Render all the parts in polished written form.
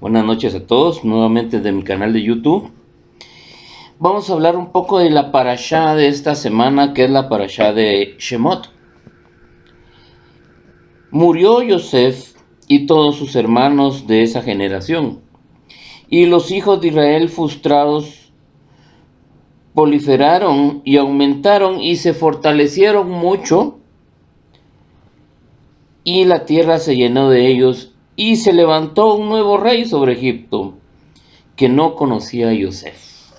Buenas noches a todos, nuevamente de mi canal de YouTube. Vamos a hablar un poco de la parashá de esta semana, que es la parashá de Shemot. Murió Yosef y todos sus hermanos de esa generación, y los hijos de Israel frustrados proliferaron y aumentaron y se fortalecieron mucho, y la tierra se llenó de ellos, y se levantó un nuevo rey sobre Egipto, que no conocía a Yosef.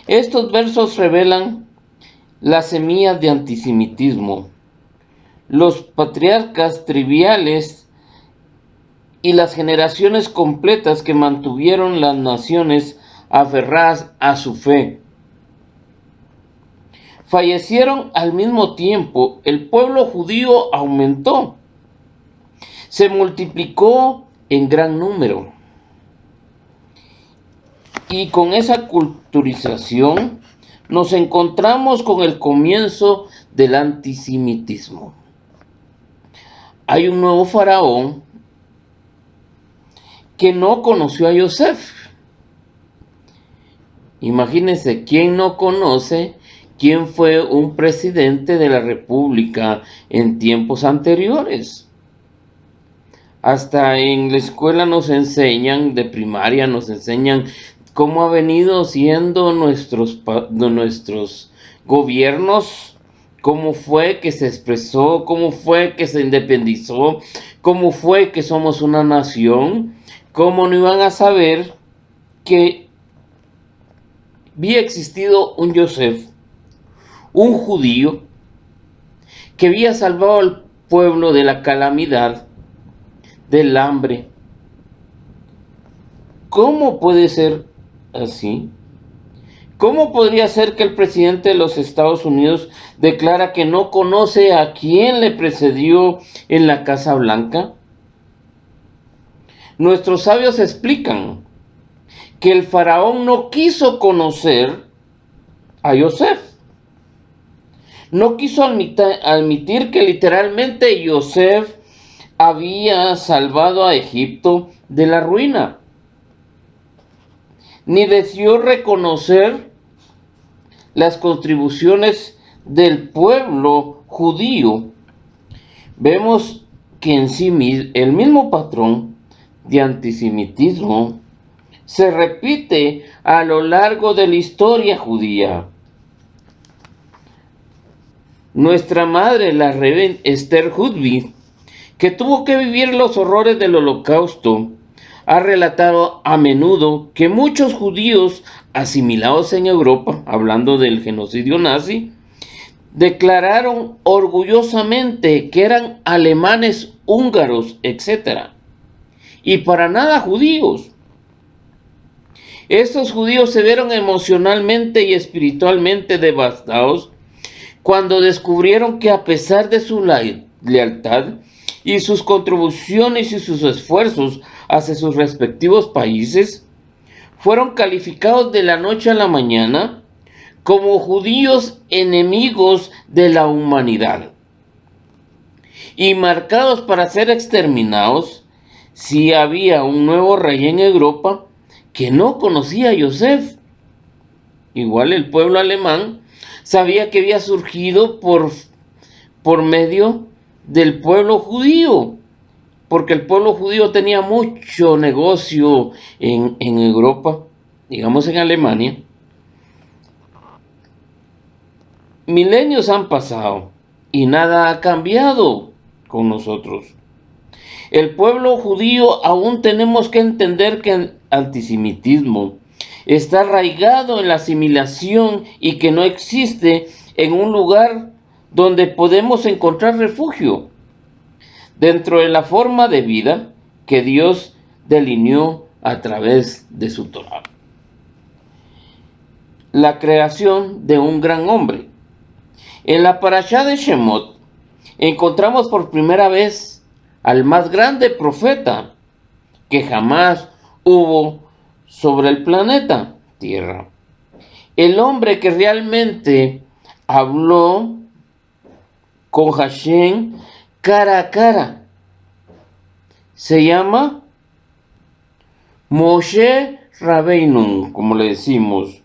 Estos versos revelan las semillas de antisemitismo, los patriarcas triviales y las generaciones completas que mantuvieron las naciones aferradas a su fe. Fallecieron al mismo tiempo, el pueblo judío aumentó, se multiplicó en gran número. Y con esa culturización nos encontramos con el comienzo del antisemitismo. Hay un nuevo faraón que no conoció a Yosef. Imagínense, ¿quién no conoce quién fue un presidente de la República en tiempos anteriores? Hasta en la escuela nos enseñan, de primaria nos enseñan cómo ha venido siendo nuestros gobiernos, cómo fue que se expresó, cómo fue que se independizó, cómo fue que somos una nación. ¿Cómo no iban a saber que había existido un Yosef, un judío, que había salvado al pueblo de la calamidad, del hambre? ¿Cómo puede ser así? ¿Cómo podría ser que el presidente de los Estados Unidos declara que no conoce a quién le precedió en la Casa Blanca? Nuestros sabios explican que el faraón no quiso conocer a Yosef. No quiso admitir que literalmente Yosef había salvado a Egipto de la ruina, ni decidió reconocer las contribuciones del pueblo judío. Vemos que en sí el mismo patrón de antisemitismo se repite a lo largo de la historia judía. Nuestra madre, la reverenda Esther Hutby, que tuvo que vivir los horrores del Holocausto, ha relatado a menudo que muchos judíos asimilados en Europa, hablando del genocidio nazi, declararon orgullosamente que eran alemanes, húngaros, etc., y para nada judíos. Estos judíos se vieron emocionalmente y espiritualmente devastados cuando descubrieron que, a pesar de su lealtad y sus contribuciones y sus esfuerzos hacia sus respectivos países, fueron calificados de la noche a la mañana como judíos enemigos de la humanidad y marcados para ser exterminados. Si había un nuevo rey en Europa que no conocía a Yosef, igual el pueblo alemán sabía que había surgido por medio del pueblo judío, porque el pueblo judío tenía mucho negocio en Europa, digamos en Alemania. Milenios han pasado y nada ha cambiado con nosotros. El pueblo judío aún tenemos que entender que el antisemitismo está arraigado en la asimilación y que no existe en un lugar donde podemos encontrar refugio dentro de la forma de vida que Dios delineó a través de su Torá. La creación de un gran hombre. En la parashá de Shemot encontramos por primera vez al más grande profeta que jamás hubo sobre el planeta Tierra. El hombre que realmente habló con Hashem cara a cara se llama Moshe Rabbeinu, como le decimos.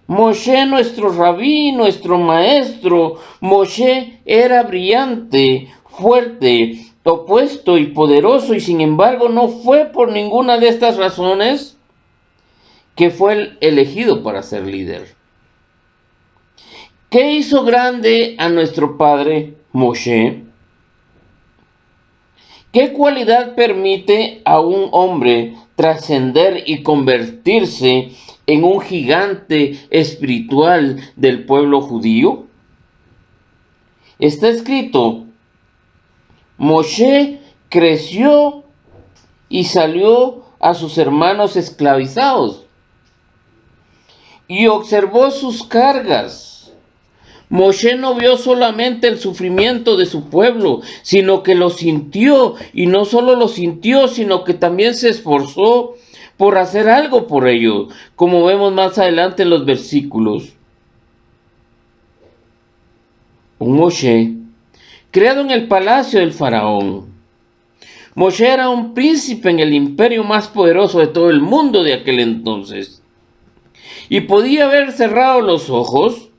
Moshe, nuestro rabí, nuestro maestro. Moshe era brillante, fuerte, opuesto y poderoso, y sin embargo no fue por ninguna de estas razones que fue el elegido para ser líder. ¿Qué hizo grande a nuestro padre Moshe? ¿Qué cualidad permite a un hombre trascender y convertirse en un gigante espiritual del pueblo judío? Está escrito, Moshe creció y salió a sus hermanos esclavizados y observó sus cargas. Moshe no vio solamente el sufrimiento de su pueblo, sino que lo sintió, y no solo lo sintió, sino que también se esforzó por hacer algo por ello, como vemos más adelante en los versículos. Un Moshe, creado en el palacio del faraón. Moshe era un príncipe en el imperio más poderoso de todo el mundo de aquel entonces, y podía haber cerrado los ojos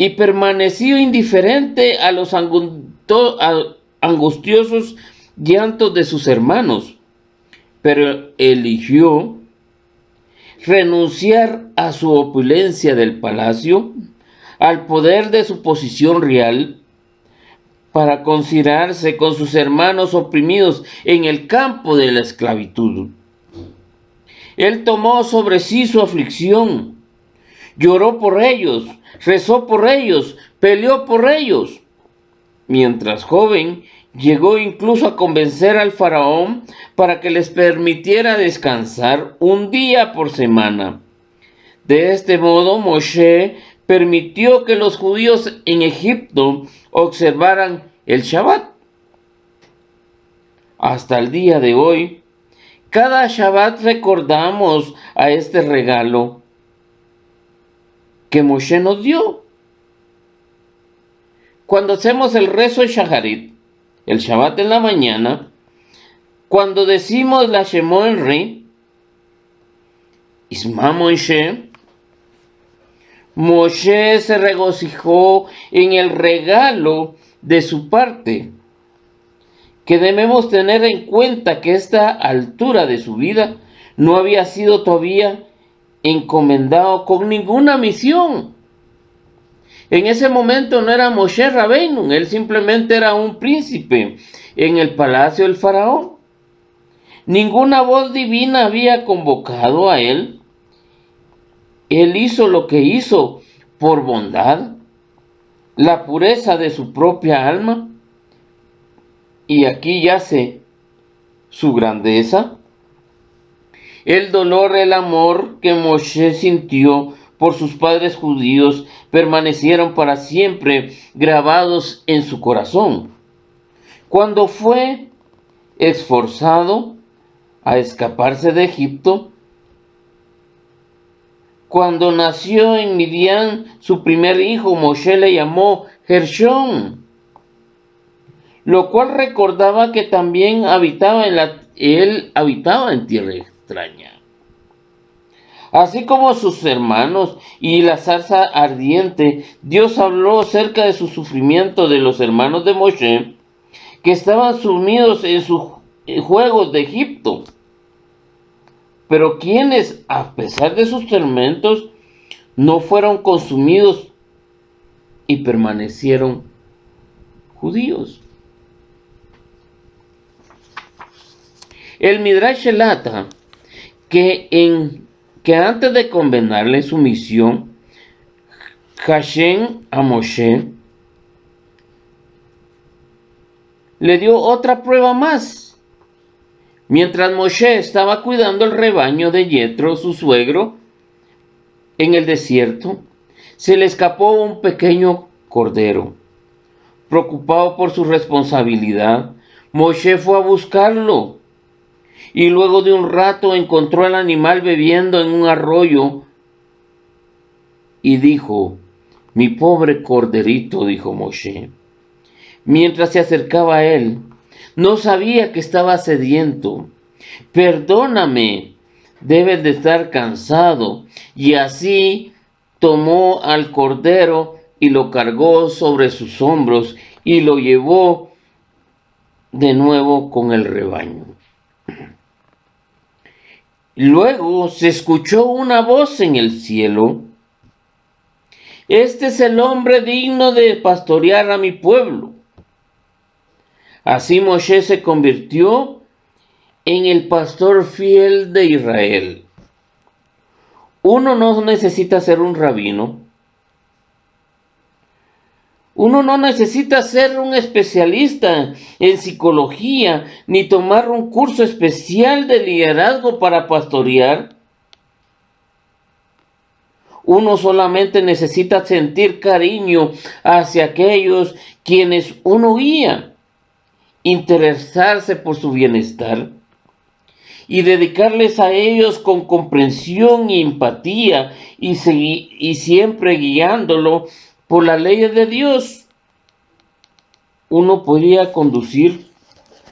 y permaneció indiferente a los angustiosos llantos de sus hermanos, pero eligió renunciar a su opulencia del palacio, al poder de su posición real, para considerarse con sus hermanos oprimidos en el campo de la esclavitud. Él tomó sobre sí su aflicción, lloró por ellos, rezó por ellos, peleó por ellos. Mientras joven, llegó incluso a convencer al faraón para que les permitiera descansar un día por semana. De este modo, Moshe permitió que los judíos en Egipto observaran el Shabbat. Hasta el día de hoy, cada Shabbat recordamos a este regalo que Moshe nos dio. Cuando hacemos el rezo de Shaharit, el Shabbat en la mañana, cuando decimos la Shemó Enri, Isma Moshe, Moshe se regocijó en el regalo de su parte, que debemos tener en cuenta que esta altura de su vida no había sido todavía encomendado con ninguna misión. En ese momento no era Moshe Rabbeinu, él simplemente era un príncipe en el palacio del faraón. Ninguna voz divina había convocado a él. Él hizo lo que hizo por bondad, la pureza de su propia alma, y aquí yace su grandeza. El dolor, el amor que Moshe sintió por sus padres judíos permanecieron para siempre grabados en su corazón. Cuando fue esforzado a escaparse de Egipto, cuando nació en Midian su primer hijo, Moshe le llamó Gershón, lo cual recordaba que también él habitaba en tierra extraña. Así como sus hermanos y la zarza ardiente, Dios habló acerca de su sufrimiento de los hermanos de Moshe, que estaban sumidos en sus juegos de Egipto, pero quienes, a pesar de sus tormentos, no fueron consumidos y permanecieron judíos. El Midrash relata que antes de convenarle su misión, Hashem a Moshe le dio otra prueba más. Mientras Moshe estaba cuidando el rebaño de Yetro, su suegro, en el desierto, se le escapó un pequeño cordero. Preocupado por su responsabilidad, Moshe fue a buscarlo y luego de un rato encontró al animal bebiendo en un arroyo y dijo: mi pobre corderito, dijo Moshe. Mientras se acercaba a él, no sabía que estaba sediento. Perdóname, debes de estar cansado. Y así tomó al cordero y lo cargó sobre sus hombros y lo llevó de nuevo con el rebaño. Luego se escuchó una voz en el cielo: este es el hombre digno de pastorear a mi pueblo. Así Moshe se convirtió en el pastor fiel de Israel. Uno no necesita ser un rabino. Uno no necesita ser un especialista en psicología ni tomar un curso especial de liderazgo para pastorear. Uno solamente necesita sentir cariño hacia aquellos quienes uno guía, interesarse por su bienestar y dedicarles a ellos con comprensión y empatía y siempre guiándolo por las leyes de Dios. Uno podría conducir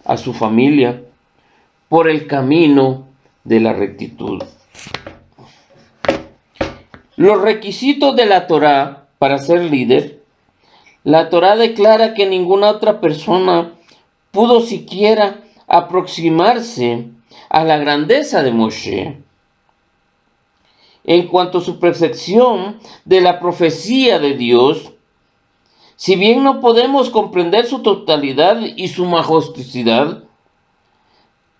a su familia por el camino de la rectitud. Los requisitos de la Torá para ser líder. La Torá declara que ninguna otra persona pudo siquiera aproximarse a la grandeza de Moshe. En cuanto a su percepción de la profecía de Dios, si bien no podemos comprender su totalidad y su majestuosidad,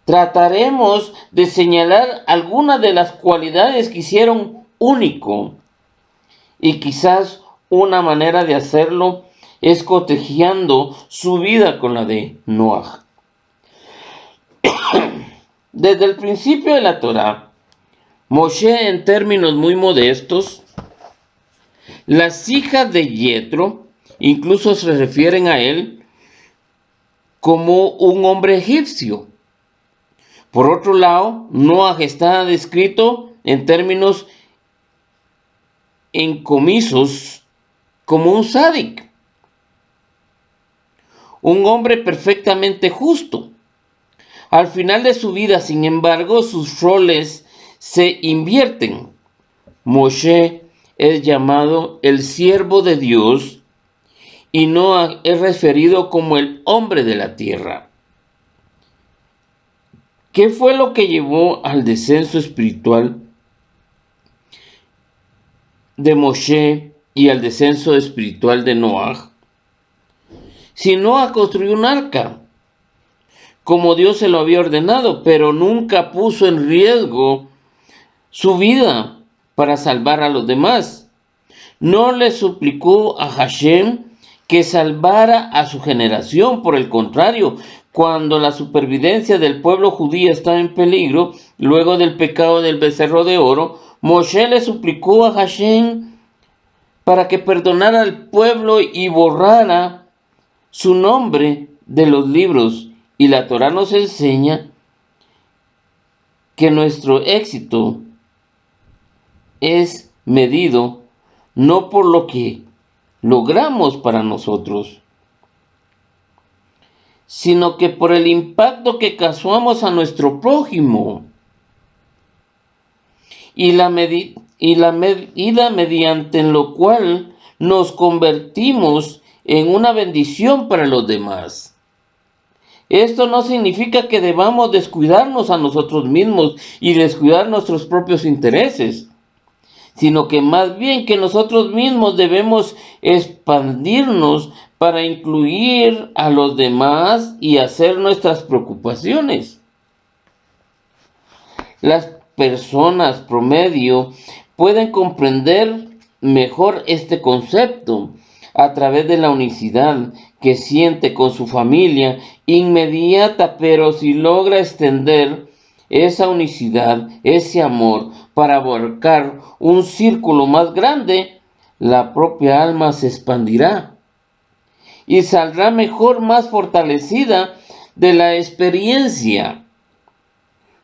trataremos de señalar algunas de las cualidades que hicieron único, y quizás una manera de hacerlo es cotejeando su vida con la de Noah. Desde el principio de la Torá, Moshe, en términos muy modestos, las hijas de Yetro incluso se refieren a él como un hombre egipcio. Por otro lado, Noah está descrito en términos encomisos como un sádic, un hombre perfectamente justo. Al final de su vida, sin embargo, sus roles se invierten. Moshe es llamado el siervo de Dios y Noah es referido como el hombre de la tierra. ¿Qué fue lo que llevó al descenso espiritual de Moshe y al descenso espiritual de Noah? Si Noah construyó un arca, como Dios se lo había ordenado, pero nunca puso en riesgo su vida para salvar a los demás. No le suplicó a Hashem que salvara a su generación. Por el contrario, cuando la supervivencia del pueblo judío estaba en peligro, luego del pecado del becerro de oro, Moshe le suplicó a Hashem para que perdonara al pueblo y borrara su nombre de los libros. Y la Torá nos enseña que nuestro éxito es medido no por lo que logramos para nosotros, sino que por el impacto que causamos a nuestro prójimo y la medida mediante lo cual nos convertimos en una bendición para los demás. Esto no significa que debamos descuidarnos a nosotros mismos y descuidar nuestros propios intereses, sino que más bien que nosotros mismos debemos expandirnos para incluir a los demás y hacer nuestras preocupaciones. Las personas promedio pueden comprender mejor este concepto a través de la unicidad que siente con su familia inmediata, pero si logra extender esa unicidad, ese amor, para abarcar un círculo más grande, la propia alma se expandirá y saldrá mejor, más fortalecida de la experiencia.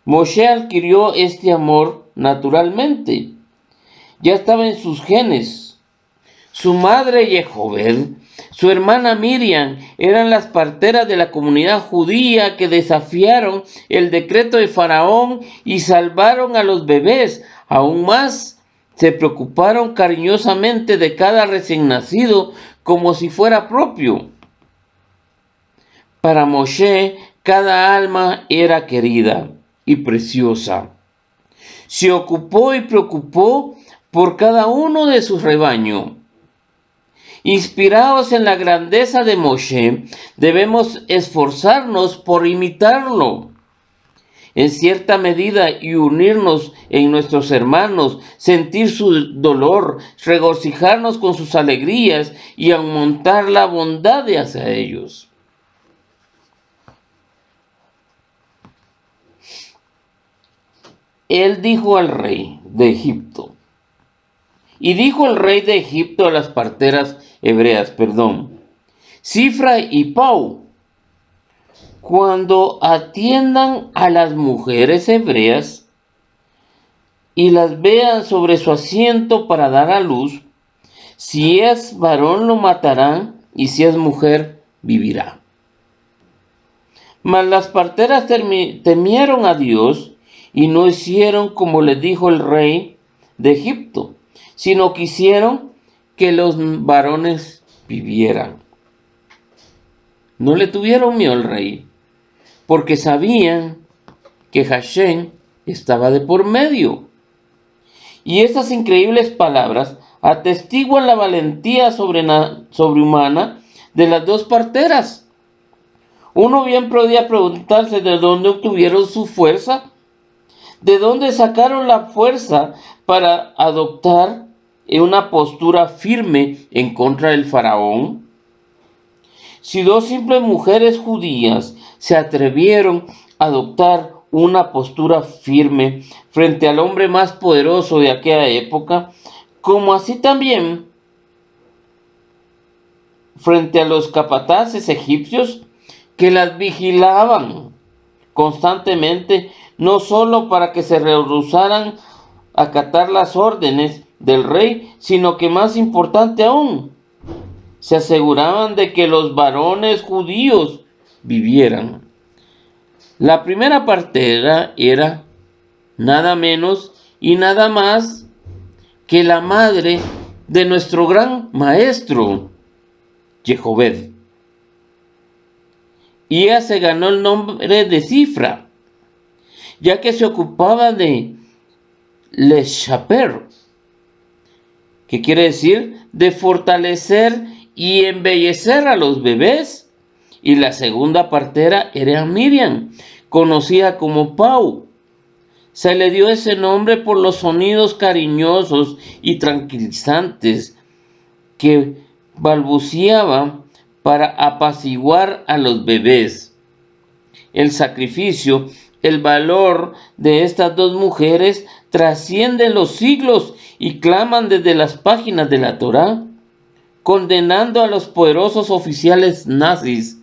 Moshe adquirió este amor naturalmente, ya estaba en sus genes. Su madre Jehobed su hermana Miriam eran las parteras de la comunidad judía que desafiaron el decreto de Faraón y salvaron a los bebés. Aún más, se preocuparon cariñosamente de cada recién nacido como si fuera propio. Para Moshe, cada alma era querida y preciosa. Se ocupó y preocupó por cada uno de su rebaño. Inspirados en la grandeza de Moshe, debemos esforzarnos por imitarlo en cierta medida y unirnos en nuestros hermanos, sentir su dolor, regocijarnos con sus alegrías y aumentar la bondad hacia ellos. Él dijo al rey de Egipto, y dijo el rey de Egipto a las parteras hebreas, Cifra y Pau, cuando atiendan a las mujeres hebreas y las vean sobre su asiento para dar a luz, si es varón lo matarán y si es mujer vivirá. Mas las parteras temieron a Dios y no hicieron como les dijo el rey de Egipto, sino quisieron que los varones vivieran. No le tuvieron miedo al rey, porque sabían que Hashem estaba de por medio. Y estas increíbles palabras atestiguan la valentía sobrehumana de las dos parteras. Uno bien podía preguntarse de dónde obtuvieron su fuerza, de dónde sacaron la fuerza para adoptar una postura firme en contra del faraón. Si dos simples mujeres judías se atrevieron a adoptar una postura firme frente al hombre más poderoso de aquella época, como así también frente a los capataces egipcios que las vigilaban constantemente, no solo para que se rehusaran a acatar las órdenes del rey, sino que más importante aún, se aseguraban de que los varones judíos vivieran. La primera partera era nada menos y nada más que la madre de nuestro gran maestro, Jehobed. Y ella se ganó el nombre de Cifra, ya que se ocupaba de Leshaper, que quiere decir de fortalecer y embellecer a los bebés. Y la segunda partera era Miriam, conocida como Pau. Se le dio ese nombre por los sonidos cariñosos y tranquilizantes que balbuceaba para apaciguar a los bebés. El sacrificio, el valor de estas dos mujeres trasciende los siglos y claman desde las páginas de la Torá, condenando a los poderosos oficiales nazis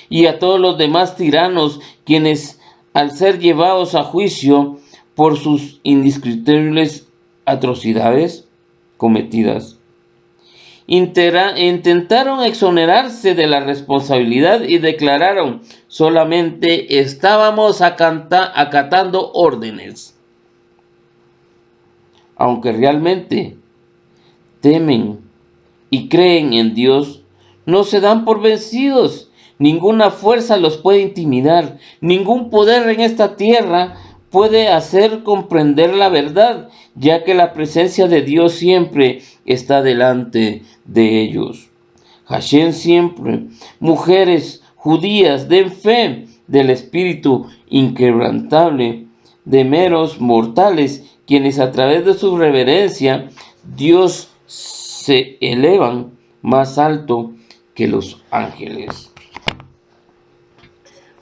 y a todos los demás tiranos, quienes, al ser llevados a juicio por sus indescriptibles atrocidades cometidas, intentaron exonerarse de la responsabilidad y declararon: solamente estábamos acatando órdenes. Aunque realmente temen y creen en Dios, no se dan por vencidos. Ninguna fuerza los puede intimidar, ningún poder en esta tierra puede hacer comprender la verdad, ya que la presencia de Dios siempre está delante de ellos. Hashem siempre, mujeres judías, den fe del espíritu inquebrantable de meros mortales, quienes a través de su reverencia Dios se elevan más alto que los ángeles.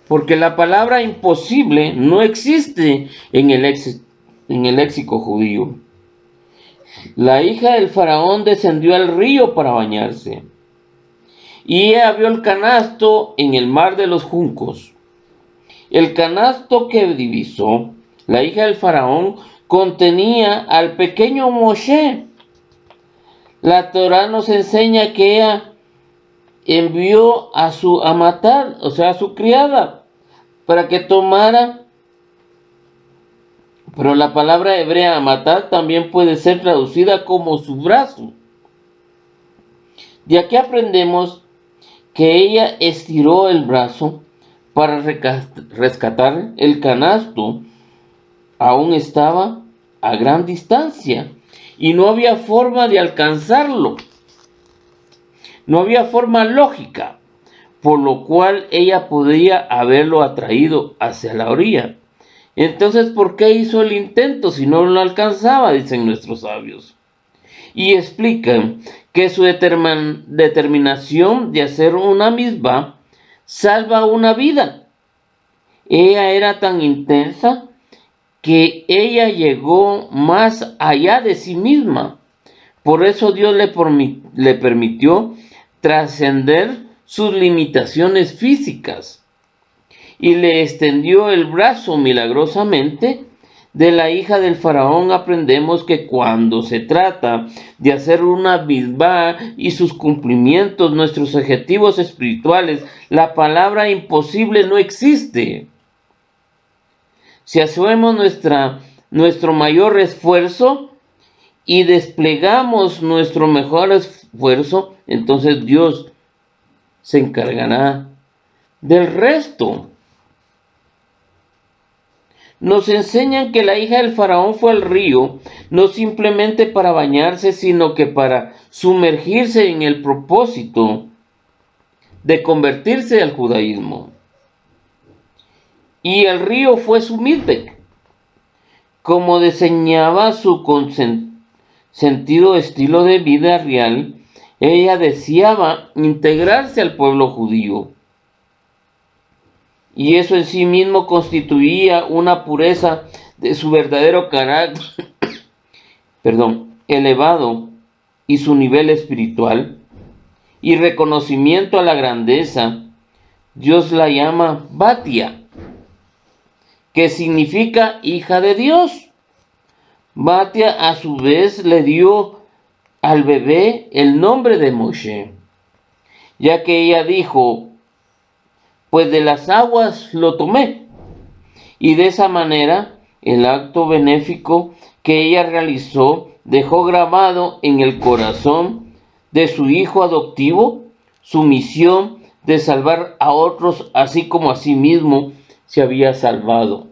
Porque la palabra imposible no existe en el léxico judío. La hija del faraón descendió al río para bañarse, y ella vio el canasto en el mar de los juncos. El canasto que divisó la hija del faraón contenía al pequeño Moshe. La Torá nos enseña que ella envió a su amatar, o sea, a su criada, para que tomara, pero la palabra hebrea amatar también puede ser traducida como su brazo. De aquí aprendemos que ella estiró el brazo para rescatar el canasto. Aún estaba a gran distancia y no había forma de alcanzarlo. No había forma lógica, por lo cual ella podría haberlo atraído hacia la orilla. Entonces, ¿por qué hizo el intento si no lo alcanzaba? Dicen nuestros sabios. Y explican que su determinación de hacer una misma salva una vida. Ella era tan intensa que ella llegó más allá de sí misma. Por eso Dios le permitió trascender sus limitaciones físicas y le extendió el brazo milagrosamente. De la hija del faraón aprendemos que cuando se trata de hacer una misbah y sus cumplimientos, nuestros objetivos espirituales, la palabra imposible no existe. Si hacemos nuestro mayor esfuerzo y desplegamos nuestro mejor esfuerzo, entonces Dios se encargará del resto. Nos enseñan que la hija del faraón fue al río, no simplemente para bañarse, sino que para sumergirse en el propósito de convertirse al judaísmo. Y el río fue su Mikveh, como diseñaba su sentido estilo de vida real. Ella deseaba integrarse al pueblo judío. Y eso en sí mismo constituía una pureza de su verdadero carácter, elevado, y su nivel espiritual y reconocimiento a la grandeza. Dios la llama Batia, que significa hija de Dios. Batia a su vez le dio al bebé el nombre de Moshe, ya que ella dijo, pues de las aguas lo tomé. Y de esa manera, el acto benéfico que ella realizó dejó grabado en el corazón de su hijo adoptivo su misión de salvar a otros, así como a sí mismo se había salvado.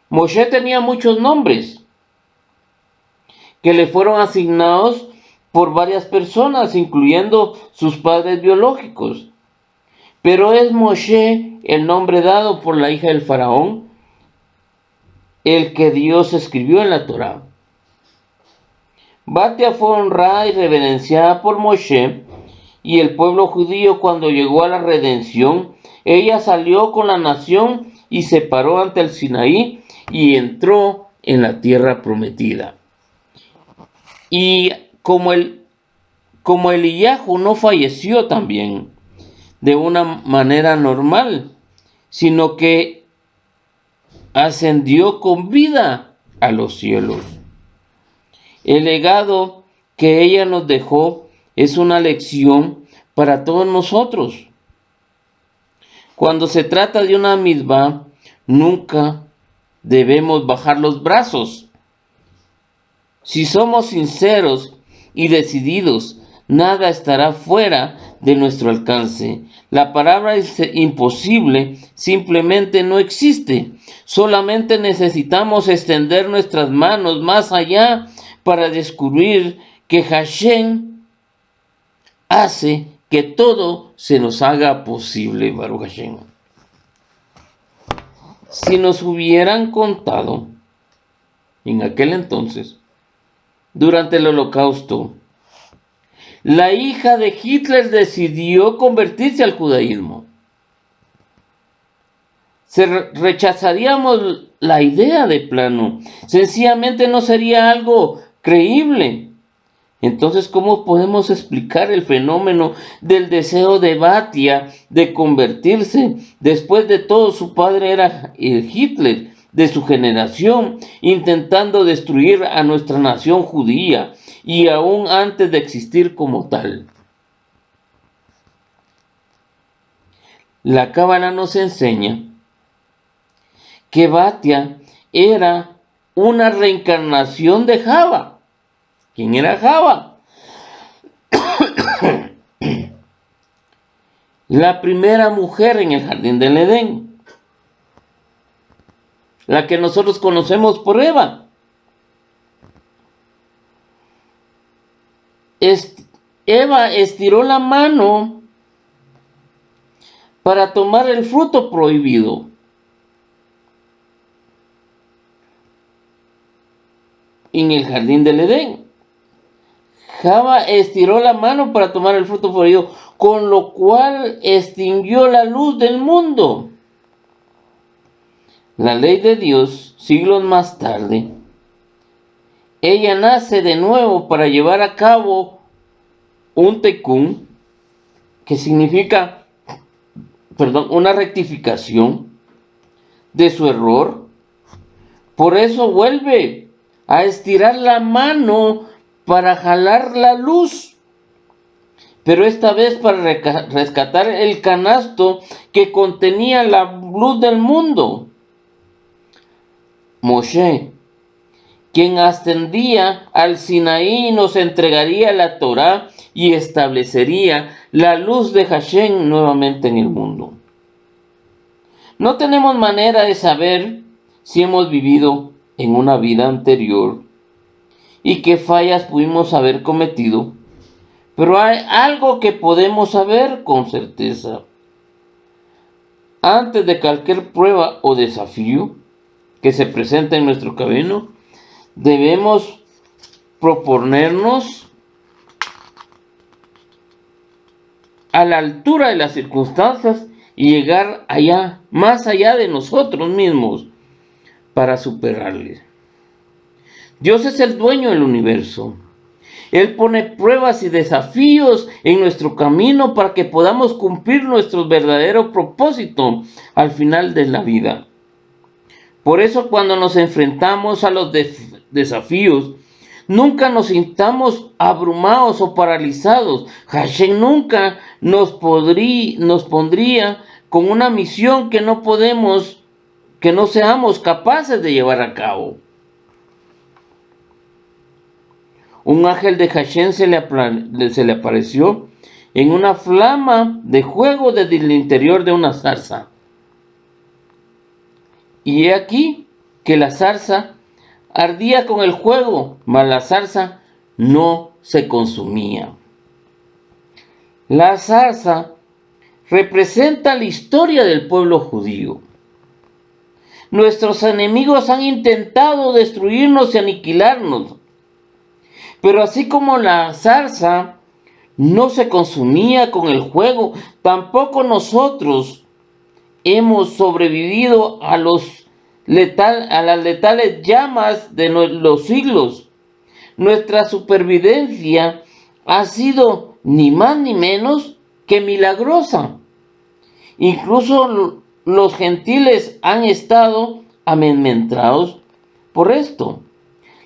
Moshe tenía muchos nombres que le fueron asignados por varias personas, incluyendo sus padres biológicos. Pero es Moshe el nombre dado por la hija del faraón, el que Dios escribió en la Torá. Batia fue honrada y reverenciada por Moshe y el pueblo judío. Cuando llegó a la redención, ella salió con la nación y se paró ante el Sinaí y entró en la tierra prometida. Y como Eliyahu no falleció también de una manera normal, sino que ascendió con vida a los cielos. El legado que ella nos dejó es una lección para todos nosotros. Cuando se trata de una misbah, nunca debemos bajar los brazos. Si somos sinceros y decididos, nada estará fuera de nuestro alcance. La palabra imposible simplemente no existe. Solamente necesitamos extender nuestras manos más allá para descubrir que Hashem hace que todo se nos haga posible, Baruch Hashem. Si nos hubieran contado en aquel entonces, durante el Holocausto, la hija de Hitler decidió convertirse al judaísmo, rechazaríamos la idea de plano. Sencillamente no sería algo creíble. Entonces, ¿cómo podemos explicar el fenómeno del deseo de Batia de convertirse? Después de todo, su padre era el Hitler de su generación, intentando destruir a nuestra nación judía, y aún antes de existir como tal. La Cábala nos enseña que Batia era una reencarnación de Java. ¿Quién era Java? La primera mujer en el jardín del Edén, la que nosotros conocemos por Eva. Eva estiró la mano para tomar el fruto prohibido. En el jardín del Edén. Java estiró la mano para tomar el fruto prohibido, con lo cual extinguió la luz del mundo. La ley de Dios, siglos más tarde, ella nace de nuevo para llevar a cabo un tekún, que significa, una rectificación de su error. Por eso vuelve a estirar la mano para jalar la luz, pero esta vez para rescatar el canasto que contenía la luz del mundo. Moshe, quien ascendía al Sinaí, nos entregaría la Torá y establecería la luz de Hashem nuevamente en el mundo. No tenemos manera de saber si hemos vivido en una vida anterior y qué fallas pudimos haber cometido, pero hay algo que podemos saber con certeza. Antes de cualquier prueba o desafío que se presente en nuestro camino, debemos proponernos a la altura de las circunstancias y llegar allá, más allá de nosotros mismos, para superarles. Dios es el dueño del universo. Él pone pruebas y desafíos en nuestro camino para que podamos cumplir nuestro verdadero propósito al final de la vida. Por eso, cuando nos enfrentamos a los desafíos, nunca nos sintamos abrumados o paralizados. Hashem nunca nos pondría con una misión que no seamos capaces de llevar a cabo. Un ángel de Hashem se le apareció en una flama de fuego desde el interior de una zarza. Y he aquí que la zarza ardía con el fuego, mas la zarza no se consumía. La zarza representa la historia del pueblo judío. Nuestros enemigos han intentado destruirnos y aniquilarnos. Pero así como la zarza no se consumía con el fuego, tampoco nosotros hemos sobrevivido a las letales llamas de los siglos. Nuestra supervivencia ha sido ni más ni menos que milagrosa. Incluso los gentiles han estado amedrentados por esto.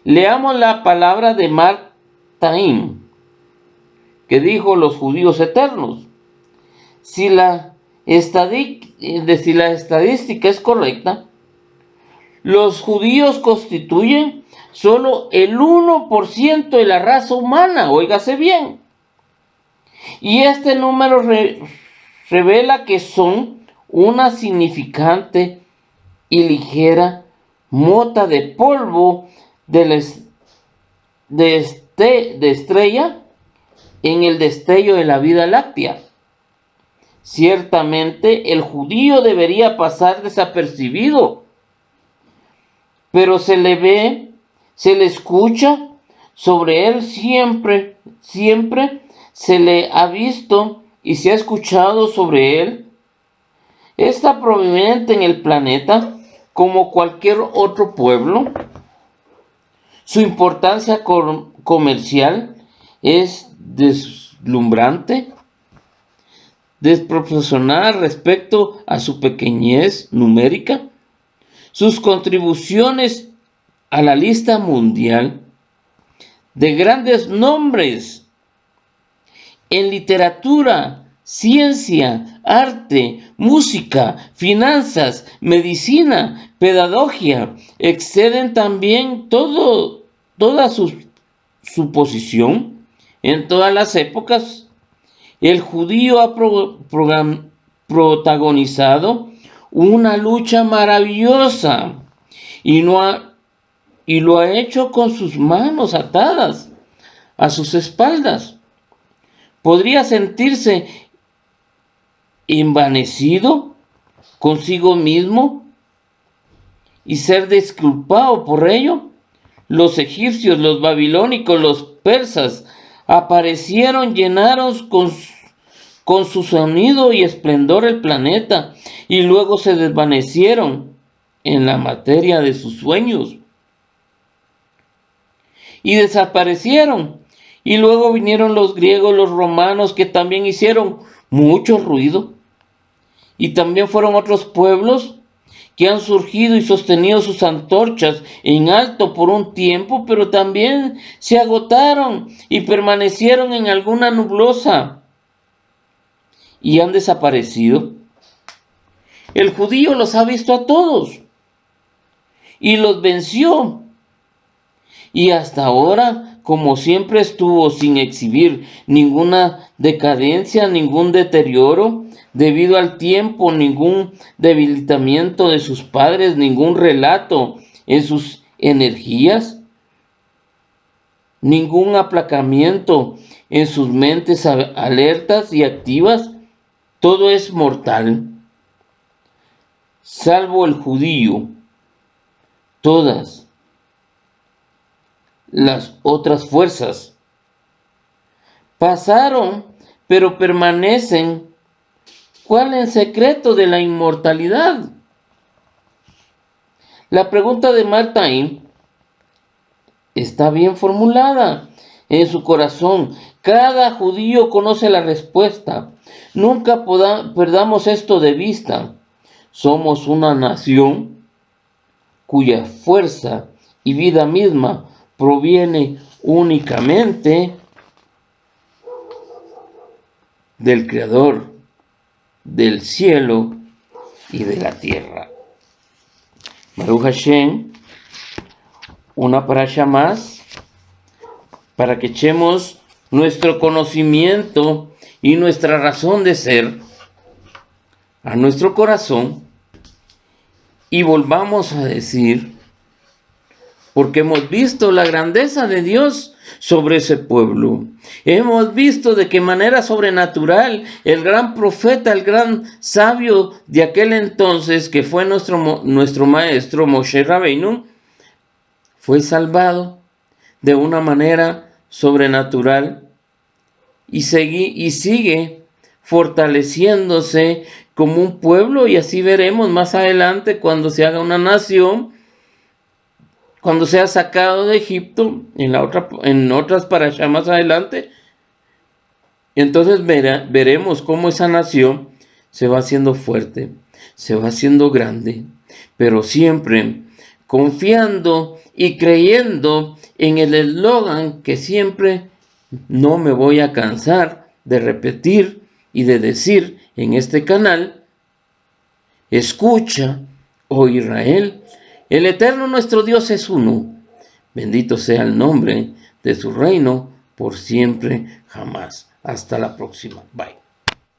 Leamos la palabra de Mark Twain, que dijo los judíos eternos: si la estadística es correcta, los judíos constituyen solo el 1% de la raza humana, óigase bien. Y este número revela que son una significante y ligera mota de polvo de estrella en el destello de la Vía Láctea. Ciertamente el judío debería pasar desapercibido, pero se le ve, se le escucha, sobre él siempre se le ha visto y se ha escuchado sobre él. Está prominente en el planeta como cualquier otro pueblo. Su importancia comercial es deslumbrante, desproporcionada respecto a su pequeñez numérica. Sus contribuciones a la lista mundial de grandes nombres en literatura, ciencia, arte, música, finanzas, medicina, pedagogía, exceden también toda su posición. En todas las épocas, el judío ha protagonizado una lucha maravillosa y, y lo ha hecho con sus manos atadas a sus espaldas. Podría sentirse envanecido consigo mismo y ser disculpado por ello. Los egipcios, los babilónicos, los persas aparecieron, llenaron con su sonido y esplendor el planeta y luego se desvanecieron en la materia de sus sueños y desaparecieron. Y luego vinieron los griegos, los romanos, que también hicieron mucho ruido. Y también fueron otros pueblos que han surgido y sostenido sus antorchas en alto por un tiempo, pero también se agotaron y permanecieron en alguna nublosa y han desaparecido. El judío los ha visto a todos y los venció. Y hasta ahora, como siempre, estuvo sin exhibir ninguna decadencia, ningún deterioro debido al tiempo, ningún debilitamiento de sus padres, ningún relato en sus energías, ningún aplacamiento en sus mentes alertas y activas. Todo es mortal, salvo el judío. Todas las otras fuerzas pasaron, pero permanecen. ¿Cuál es el secreto de la inmortalidad? La pregunta de Martin está bien formulada en su corazón. Cada judío conoce la respuesta. Nunca perdamos esto de vista. Somos una nación cuya fuerza y vida misma proviene únicamente del Creador del cielo y de la tierra. Baruch Hashem, una parasha más para que echemos nuestro conocimiento y nuestra razón de ser a nuestro corazón y volvamos a decir, porque hemos visto la grandeza de Dios sobre ese pueblo. Hemos visto de qué manera sobrenatural el gran profeta, el gran sabio de aquel entonces, que fue nuestro maestro Moshe Rabbeinu, fue salvado de una manera sobrenatural y sigue fortaleciéndose como un pueblo, y así veremos más adelante cuando se haga una nación, cuando sea sacado de Egipto, en otras parashá más adelante. Entonces veremos cómo esa nación se va haciendo fuerte, se va haciendo grande, pero siempre confiando y creyendo en el eslogan que siempre no me voy a cansar de repetir y de decir en este canal: escucha, oh Israel, el Eterno nuestro Dios es uno. Bendito sea el nombre de su reino por siempre, jamás. Hasta la próxima. Bye.